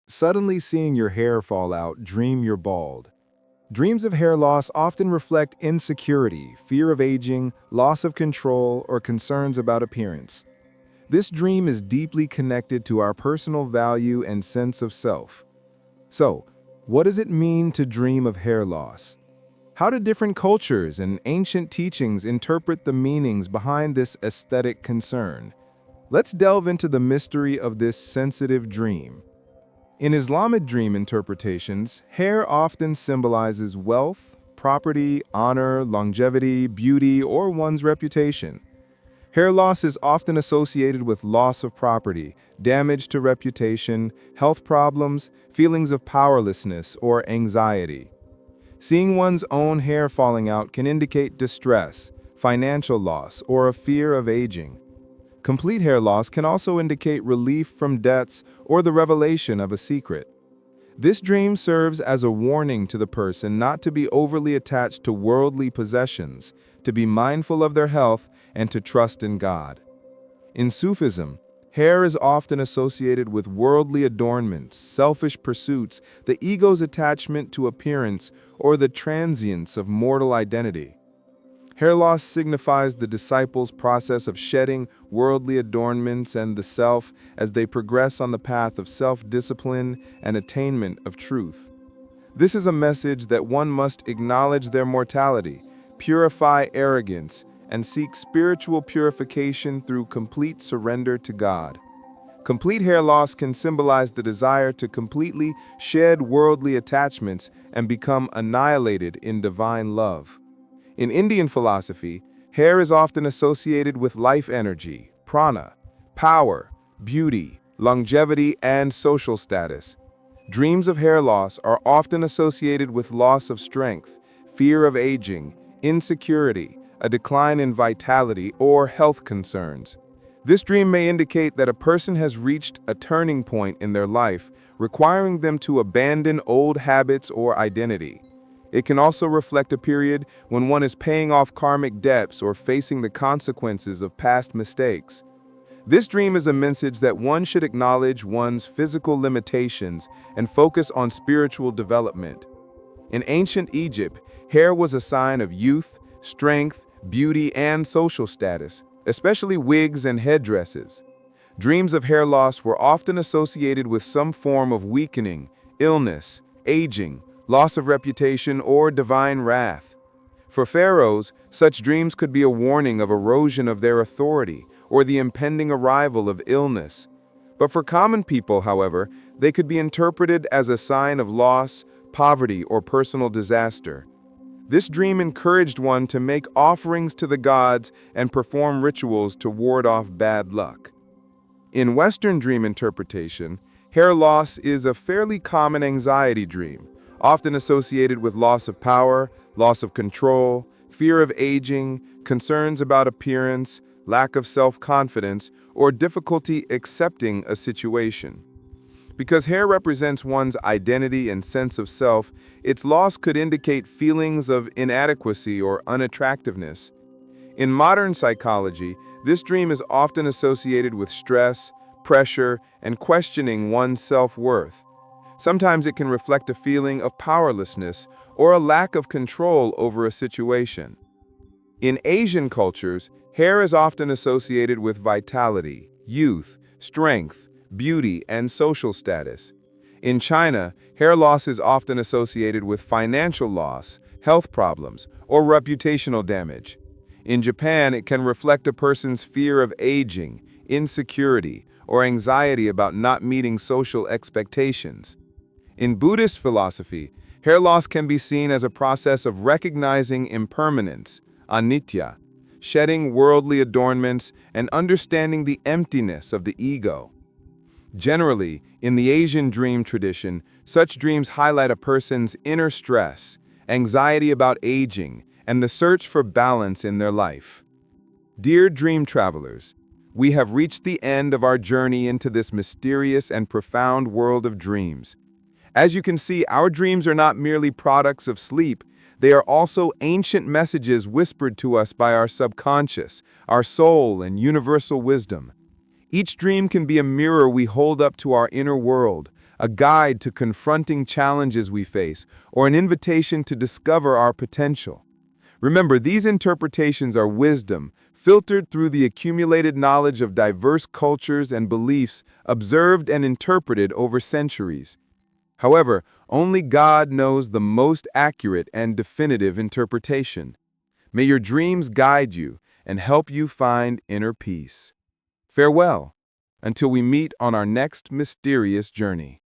Suddenly seeing your hair fall out, dream you're bald. Dreams of hair loss often reflect insecurity, fear of aging, loss of control, or concerns about appearance. This dream is deeply connected to our personal value and sense of self. So, what does it mean to dream of hair loss? How do different cultures and ancient teachings interpret the meanings behind this aesthetic concern? Let's delve into the mystery of this sensitive dream. In Islamic dream interpretations, hair often symbolizes wealth, property, honor, longevity, beauty, or one's reputation. Hair loss is often associated with loss of property, damage to reputation, health problems, feelings of powerlessness, or anxiety. Seeing one's own hair falling out can indicate distress, financial loss, or a fear of aging. Complete hair loss can also indicate relief from debts or the revelation of a secret. This dream serves as a warning to the person not to be overly attached to worldly possessions, to be mindful of their health, and to trust in God. In Sufism, hair is often associated with worldly adornments, selfish pursuits, the ego's attachment to appearance, or the transience of mortal identity. Hair loss signifies the disciples' process of shedding worldly adornments and the self as they progress on the path of self-discipline and attainment of truth. This is a message that one must acknowledge their mortality, purify arrogance, and seek spiritual purification through complete surrender to God. Complete hair loss can symbolize the desire to completely shed worldly attachments and become annihilated in divine love. In Indian philosophy, hair is often associated with life energy, prana, power, beauty, longevity, and social status. Dreams of hair loss are often associated with loss of strength, fear of aging, insecurity, a decline in vitality, or health concerns. This dream may indicate that a person has reached a turning point in their life, requiring them to abandon old habits or identity. It can also reflect a period when one is paying off karmic debts or facing the consequences of past mistakes. This dream is a message that one should acknowledge one's physical limitations and focus on spiritual development. In ancient Egypt, hair was a sign of youth, strength, beauty, and social status, especially wigs and headdresses. Dreams of hair loss were often associated with some form of weakening, illness, aging, loss of reputation, or divine wrath. For pharaohs, such dreams could be a warning of erosion of their authority or the impending arrival of illness. But for common people, however, they could be interpreted as a sign of loss, poverty, or personal disaster. This dream encouraged one to make offerings to the gods and perform rituals to ward off bad luck. In Western dream interpretation, hair loss is a fairly common anxiety dream, often associated with loss of power, loss of control, fear of aging, concerns about appearance, lack of self-confidence, or difficulty accepting a situation. Because hair represents one's identity and sense of self, its loss could indicate feelings of inadequacy or unattractiveness. In modern psychology, this dream is often associated with stress, pressure, and questioning one's self-worth. Sometimes it can reflect a feeling of powerlessness or a lack of control over a situation. In Asian cultures, hair is often associated with vitality, youth, strength, beauty, and social status. In China, hair loss is often associated with financial loss, health problems, or reputational damage. In Japan, it can reflect a person's fear of aging, insecurity, or anxiety about not meeting social expectations. In Buddhist philosophy, hair loss can be seen as a process of recognizing impermanence, anicca, shedding worldly adornments, and understanding the emptiness of the ego. Generally, in the Asian dream tradition, such dreams highlight a person's inner stress, anxiety about aging, and the search for balance in their life. Dear dream travelers, we have reached the end of our journey into this mysterious and profound world of dreams. As you can see, our dreams are not merely products of sleep. They are also ancient messages whispered to us by our subconscious, our soul, and universal wisdom. Each dream can be a mirror we hold up to our inner world, a guide to confronting challenges we face, or an invitation to discover our potential. Remember, these interpretations are wisdom, filtered through the accumulated knowledge of diverse cultures and beliefs observed and interpreted over centuries. However, only God knows the most accurate and definitive interpretation. May your dreams guide you and help you find inner peace. Farewell, until we meet on our next mysterious journey.